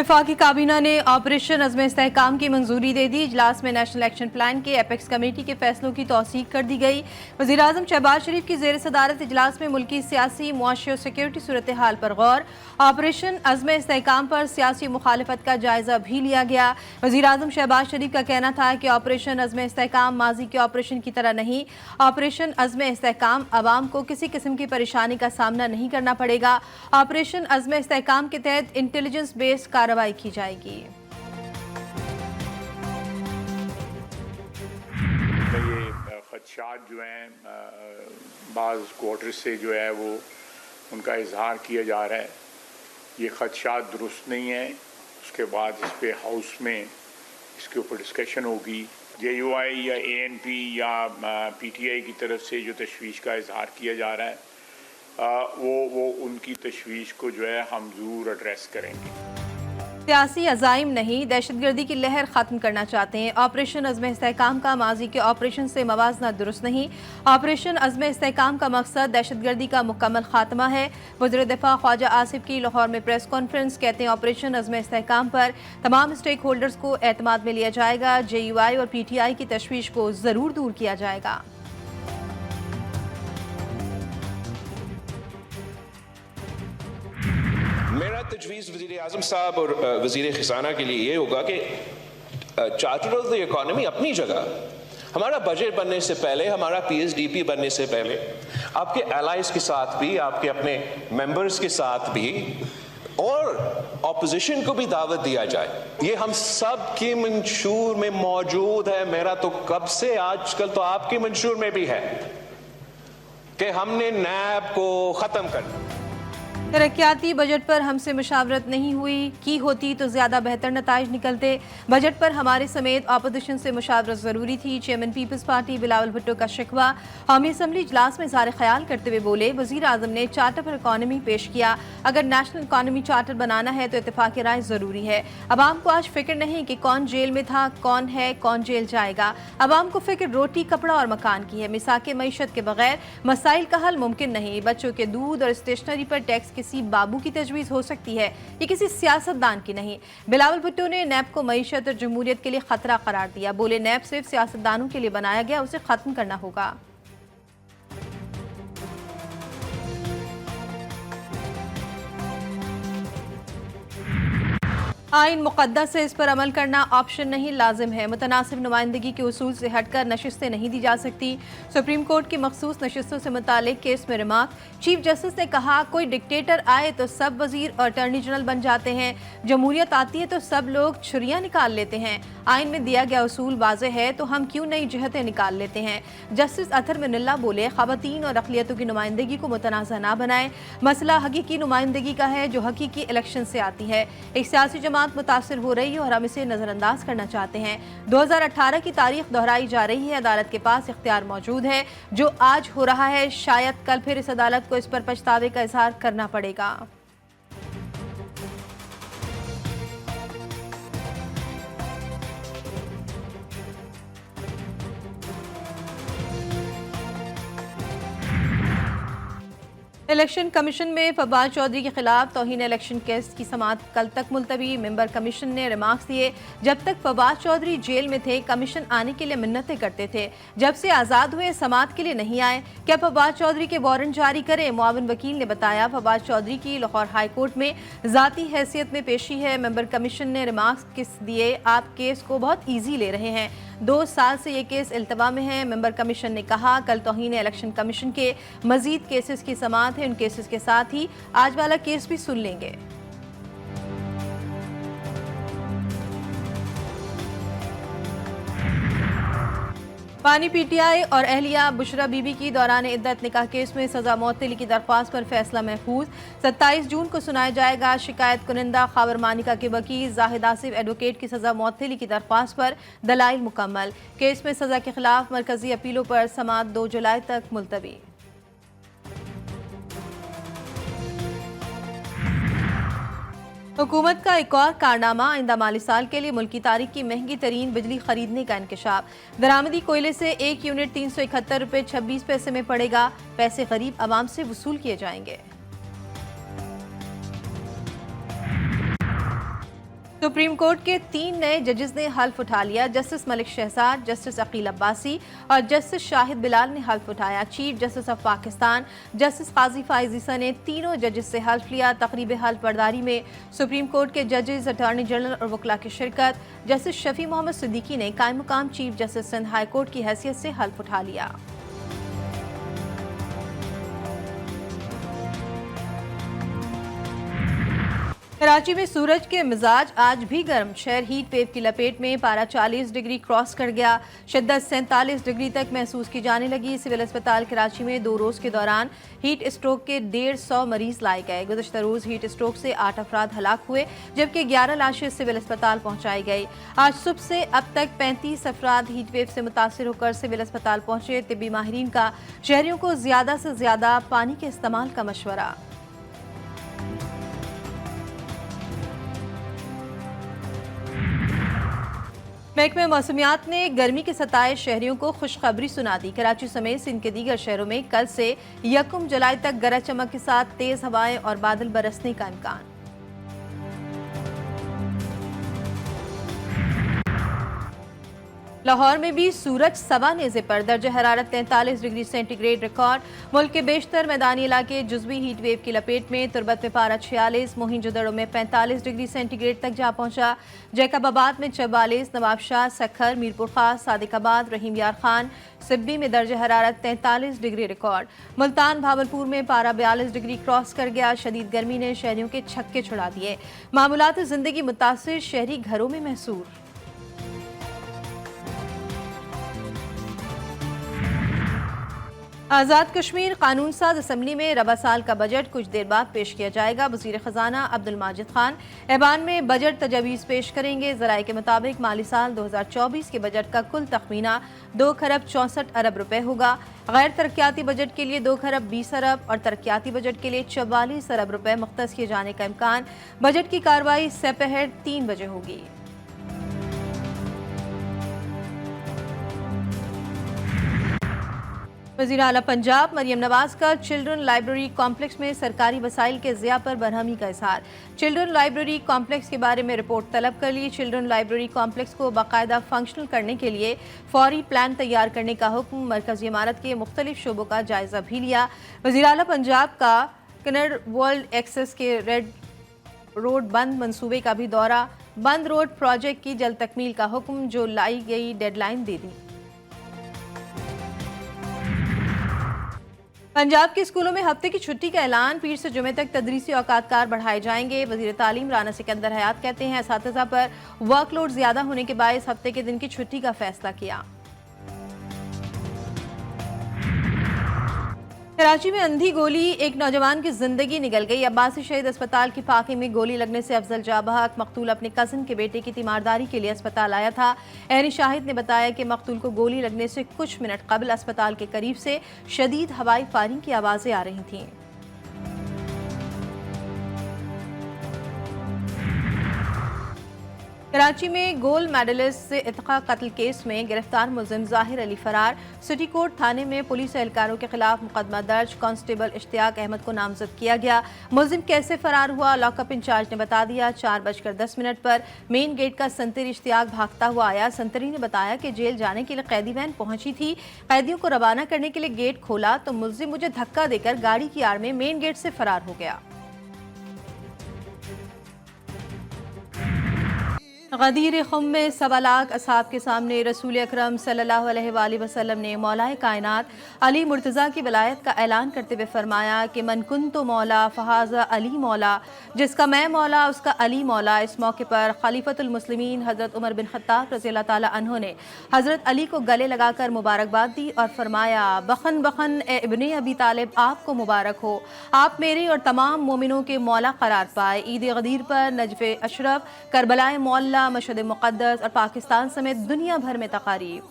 वफाकी काबीना ने ऑपरेशन अज़्म-ए-इस्तेहकाम की मंजूरी दे दी। इजलास में नेशनल एक्शन प्लान के एपेक्स कमेटी के फैसलों की तौसीक कर दी गई। वज़ीर-ए-आज़म शहबाज शरीफ की ज़ेर सदारत इजलास में मुल्की सियासी, मुआशी और सिक्योरिटी सूरत हाल पर गौर। ऑपरेशन अज़्म-ए-इस्तेहकाम पर सियासी मुखालिफत का जायजा भी लिया गया। वज़ीर-ए-आज़म शहबाज शरीफ का कहना था कि ऑपरेशन अज़्म-ए-इस्तेहकाम माजी के ऑपरेशन की तरह नहीं, ऑपरेशन अज़्म-ए-इस्तेहकाम अवाम को किसी किस्म की परेशानी का सामना नहीं करना पड़ेगा। ऑपरेशन अज़्म-ए-इस्तेहकाम के तहत इंटेलिजेंस बेस्ड कार्रवाई की जाएगी। ये खदशात जो हैं बाज़ क्वार्टर से जो है वो उनका इजहार किया जा रहा है, ये खदशात दुरुस्त नहीं है। उसके बाद इस पर हाउस में इसके ऊपर डिस्कशन होगी। JUI या ANP या PTI की तरफ से जो तशवीश का इजहार किया जा रहा है वो उनकी तशवीश को जो है हम ज़रूर एड्रेस करेंगे। सियासी अज़ाइम नहीं, दहशतगर्दी की लहर ख़त्म करना चाहते हैं। ऑपरेशन अज़्म-ए-इस्तेहकाम का माजी के ऑपरेशन से मवाजना दुरुस्त नहीं। ऑपरेशन अज़्म-ए-इस्तेहकाम का मकसद दहशतगर्दी का मुकम्मल खात्मा है। वज़ीर दिफा ख्वाजा आसिफ की लाहौर में प्रेस कॉन्फ्रेंस। कहते हैं ऑपरेशन अज़्म-ए-इस्तेहकाम पर तमाम स्टेक होल्डर्स को एतमाद में लिया जाएगा। JUI और PTI की तशवीश को ज़रूर दूर किया जाएगा। मेरा तजवीज़ वज़ीर आज़म साहब और वज़ीर ख़ज़ाना के लिए ये होगा कि चार्टर ऑफ द इकॉनमी अपनी जगह, हमारा बजट बनने से पहले, हमारा PSDP बनने से पहले आपके एलाइज के साथ भी, आपके अपने मेंबर्स के साथ भी और ऑपोजिशन को भी दावत दिया जाए। ये हम सब की मंशूर में मौजूद है। मेरा तो कब से, आजकल तो आपके मंशूर में भी है कि हमने नैब को ख़त्म करना। तरक्याती बजट पर हमसे मुशावरत नहीं हुई, की होती तो ज़्यादा बेहतर नताइज निकलते। बजट पर हमारे समेत अपोजिशन से मुशावरत ज़रूरी थी। Chairman Peoples Party Bilawal Bhutto का शिकवा। कौमी असम्बली इजलास में इज़हार ख्याल करते हुए बोले, वज़ीर आज़म ने चार्टर पर इकॉनमी पेश किया। अगर नेशनल इकॉनमी चार्टर बनाना है तो इत्तेफाक राय ज़रूरी है। अवाम को आज फिक्र नहीं कि कौन जेल में था, कौन है, कौन जेल जाएगा। अवाम को फिक्र रोटी, कपड़ा और मकान की है। मिसाके मईशत के बगैर मसाइल का हल मुमकिन नहीं। बच्चों के दूध और स्टेशनरी पर टैक्स किसी बाबू की तजवीज़ हो सकती है, ये किसी सियासतदान की नहीं। बिलावल भुट्टो ने नैब को मईशत और जमहूरियत के लिए खतरा करार दिया। बोले, नैब सिर्फ सियासतदानों के लिए बनाया गया, उसे खत्म करना होगा। आइन मुक़द्दस है, इस पर अमल करना ऑप्शन नहीं, लाजिम है। मुतनासिब नुमाइंदगी के उसूल से हटकर नशिस्तें नहीं दी जा सकती। सुप्रीम कोर्ट की मखसूस नशिस्तों से मुतालिक केस में रिमार्क। चीफ जस्टिस ने कहा, कोई डिक्टेटर आए तो सब वजीर और अटॉर्नी जनरल बन जाते हैं। जमहूरियत आती है तो सब लोग छुरियाँ निकाल लेते हैं। आइन में दिया गया उसूल वाज़े है तो हम क्यों नई जहतें निकाल लेते हैं। जस्टिस अतहर मिनल्ला बोले, ख़वातीन और अक़लियतों की नुमाइंदगी को मुतनाज़ा ना बनाएं। मसला हकीकी नुमाइंदगी का है जो हकीकी इलेक्शन से आती है। एक सियासी जमात मुतासिर हो रही है और हम इसे नजरअंदाज करना चाहते हैं। 2018 की तारीख दोहराई जा रही है। अदालत के पास इख्तियार मौजूद है। जो आज हो रहा है शायद कल फिर इस अदालत को इस पर पछतावे का इजहार करना पड़ेगा। इलेक्शन कमीशन में फवाद चौधरी के खिलाफ तौहीन इलेक्शन केस की समाअत कल तक मुलतवी। मेंबर कमीशन ने रिमार्क्स दिए, जब तक फवाद चौधरी जेल में थे कमीशन आने के लिए मिन्नतें करते थे, जब से आज़ाद हुए समाअत के लिए नहीं आए। क्या फवाद चौधरी के वारंट जारी करें। मुआविन वकील ने बताया, फवाद चौधरी की लाहौर हाई कोर्ट में ज़ाती हैसियत में पेशी है। मेंबर कमीशन ने रिमार्क्स किस दिए, आप केस को बहुत ईजी ले रहे हैं। 2 साल से ये केस इल्तवा में है। मेंबर कमीशन ने कहा, कल तौहीन इलेक्शन कमीशन के मजीद केसेस की समाअत है। उन केसेस के साथ ही आज वाला केस भी सुन लेंगे। पानी PTI और अहलिया बुशरा बीबी की दौरान इद्दत निकाह केस में सजा मौतली की दरख्वास्त पर फैसला महफूज। 27 जून को सुनाया जाएगा। शिकायत कुनिंदा खावर मानिका के वकील जाहिद आसिफ एडवोकेट की सजा मौतली की दरख्वास्त पर दलाइल मुकम्मल। केस में सजा के खिलाफ मरकजी अपीलों पर समाअत 2 जुलाई तक मुलतवी। हुकूमत का एक और कारनामा, आइंदा माली साल के लिए मुल्की तारीख की महंगी तरीन बिजली खरीदने का इंकशाफ। दरामदी कोयले से 1 यूनिट 371 रुपये 26 पैसे में पड़ेगा। पैसे गरीब आवाम से वसूल किए जाएंगे। सुप्रीम कोर्ट के 3 नए जजेस ने हल्फ उठा लिया। जस्टिस मलिक शहजाद, जस्टिस अकील अब्बासी और जस्टिस शाहिद बिलाल ने हल्फ उठाया। Chief justice of Pakistan justice Qazi Faez Isa ने तीनों जजेस से हल्फ लिया। तकरीब हल्फ बर्दारी में सुप्रीम कोर्ट के जजेस, अटॉर्नी जनरल और वकला की शिरकत। जस्टिस शफी मोहम्मद सिद्दीकी ने कायम मुकाम chief justice Sindh high court की हैसियत से हल्फ उठा लिया। कराची में सूरज के मिजाज आज भी गर्म। शहर हीट वेव की लपेट में, पारा 40 डिग्री क्रॉस कर गया। शिद्दत 47 डिग्री तक महसूस की जाने लगी। सिविल अस्पताल कराची में 2 रोज के दौरान हीट स्ट्रोक के 150 मरीज लाए गए। गुज़श्ता रोज हीट स्ट्रोक से 8 अफराद हलाक हुए, जबकि 11 लाशें सिविल अस्पताल पहुंचाई गई। आज सुबह से अब तक 35 अफराद हीट वेव से मुतासर होकर सिविल अस्पताल पहुंचे। तिब्बी माहिरीन का शहरियों को ज्यादा से ज्यादा पानी के इस्तेमाल का मशवरा। महकमे मौसमियात ने गर्मी के सताए शहरियों को खुशखबरी सुना दी। कराची समेत सिंध के दीगर शहरों में कल से 1 जुलाई तक गरज चमक के साथ तेज हवाएं और बादल बरसने का इम्कान। लाहौर में भी सूरज सवा नेज़े पर, दर्ज हरारत 43 डिग्री सेंटीग्रेड रिकॉर्ड। मुल्क के बेशतर मैदानी इलाके जुज़वी हीट वेव की लपेट में। तुरबत में पारा 46, मोहिंजोदड़ो में 45 डिग्री सेंटीग्रेड तक जा पहुंचा। जैकबाबाद में 44, नवाबशाह, सखर, मीरपुर खास, सादिकाबाद, रहीम यार खान, सिब्बी में दर्ज हरारत 43 डिग्री रिकॉर्ड। मुल्तान भावलपुर में पारा 42 डिग्री क्रॉस कर गया। शदीद गर्मी ने शहरियों के छक्के छुड़ा दिए। मामूलात जिंदगी मुतासिर, शहरी घरों में महसूर। आज़ाद कश्मीर कानून साज असम्बली में रबा साल का बजट कुछ देर बाद पेश किया जाएगा। वज़ीर ख़जाना अब्दुल माजिद खान ऐवान में बजट तजावीज़ पेश करेंगे। ज़राए के मुताबिक माली साल 2024 के बजट का कुल तखमीना 2 खरब 64 अरब रुपए होगा। गैर तरक्याती बजट के लिए 2 खरब 20 अरब और तरक्याती बजट के लिए 44 अरब रुपए मुख्तस किए जाने का इम्कान। बजट की कार्रवाई दोपहर 3 बजे होगी। वज़ीर आला पंजाब मरियम नवाज का चिल्ड्रन लाइब्रेरी कॉम्प्लेक्स में सरकारी वसाइल के ज़िया पर बरहमी का इजहार। चिल्ड्रन लाइब्रेरी कॉम्प्लेक्स के बारे में रिपोर्ट तलब कर ली। चिल्ड्रन लाइब्रेरी कॉम्प्लेक्स को बाकायदा फंक्शनल करने के लिए फौरी प्लान तैयार करने का हुक्म। मरकज़ी इमारत के मुख्तलिफ शोबों का जायजा भी लिया। वज़ीर आला पंजाब का कनर वर्ल्ड एक्सेस के रेड रोड बंद मंसूबे का भी दौरा। बंद रोड प्रोजेक्ट की जल्द तकमील का हुक्म, जो लाई गई डेडलाइन दे दी। पंजाब के स्कूलों में हफ्ते की छुट्टी का ऐलान। पीर से जुमे तक तदरीसी औकातकार बढ़ाए जाएंगे। वज़ीर तालीम राना सिकंदर हयात कहते हैं असातिज़ा पर वर्कलोड ज्यादा होने के बायस हफ्ते के दिन की छुट्टी का फैसला किया। कराची में अंधी गोली, एक नौजवान की जिंदगी निकल गई। अब्बासी शहीद अस्पताल की फाके में गोली लगने से अफजल जाबहक मकतूल अपने कज़न के बेटे की तीमारदारी के लिए अस्पताल आया था। एनी शाहिद ने बताया कि मकतूल को गोली लगने से कुछ मिनट कबल अस्पताल के करीब से शदीद हवाई फायरिंग की आवाज़ें आ रही थीं। कराची में गोल्ड मेडलिस्ट से इत्का कत्ल केस में गिरफ्तार मुलजिम जाहिर अली फरार। सिटी कोर्ट थाने में पुलिस एहलकारों के खिलाफ मुकदमा दर्ज। कांस्टेबल इश्तियाक अहमद को नामजद किया गया। मुलजिम कैसे फरार हुआ, लॉकअप इंचार्ज ने बता दिया। 4:10 पर मेन गेट का संतरी इश्तियाक भागता हुआ आया। संतरी ने बताया कि जेल जाने के लिए कैदी वैन पहुंची थी। कैदियों को रवाना करने के लिए गेट खोला तो मुलजिम मुझे धक्का देकर गाड़ी की आड़ में मेन गेट से फरार हो गया। गदीर खुम में 1.25 लाख असहाब के सामने रसूल अकरम सल्लल्लाहु अलैहि वसल्लम ने मौलाए कायनात अली मुर्तज़ा की वलायत का ऐलान करते हुए फरमाया कि मन कुन्तु मौला फ़हाज़ा अली मौला, जिसका मैं मौला उसका अली मौला। इस मौके पर खलीफतुल मुस्लिमीन हज़रत उमर बिन ख़त्ताब रज़ियल्लाहु ताला अन्हु ने हज़रत अली को गले लगाकर मुबारकबाद दी और फरमाया, बखन बखन ए इब्ने अबी तालिब, आपको मुबारक हो, आप मेरे और तमाम मोमिनों के मौला करार पाए। ईद गदीर पर नजफ़े अशरफ, करबलाए मौला, मशहद मुक़द्दस और पाकिस्तान समेत दुनिया भर में तकारीब।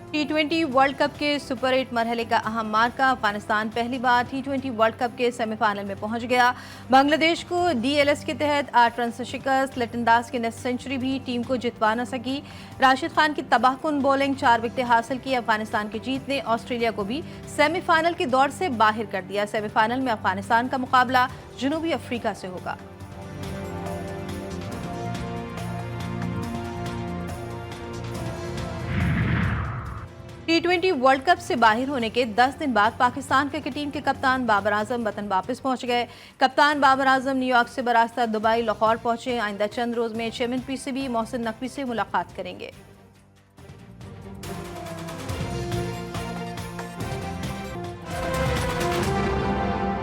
T20 वर्ल्ड कप के सुपर 8 मरहले का अहम मार्का। अफगानिस्तान पहली बार T20 वर्ल्ड कप के सेमीफाइनल में पहुंच गया। बांग्लादेश को DLS के तहत 8 रन से शिकस्त। लिटनदास की नेट सेंचुरी भी टीम को जितवा न सकी। राशिद खान की तबाहकुन बॉलिंग, 4 विकेटें हासिल की। अफगानिस्तान की जीत ने ऑस्ट्रेलिया को भी सेमीफाइनल की दौड़ से बाहर कर दिया। सेमीफाइनल में अफगानिस्तान का मुकाबला जनूबी अफ्रीका से होगा। T20 वर्ल्ड कप से बाहर होने के 10 दिन बाद पाकिस्तान क्रिकेट टीम के कप्तान बाबर आजम वतन वापस पहुंच गए। कप्तान बाबर आजम न्यूयॉर्क से बरास्ता दुबई लाहौर पहुंचे। आइंदा चंद रोज में चेयरमैन PCB मोहसिन नकवी से मुलाकात करेंगे।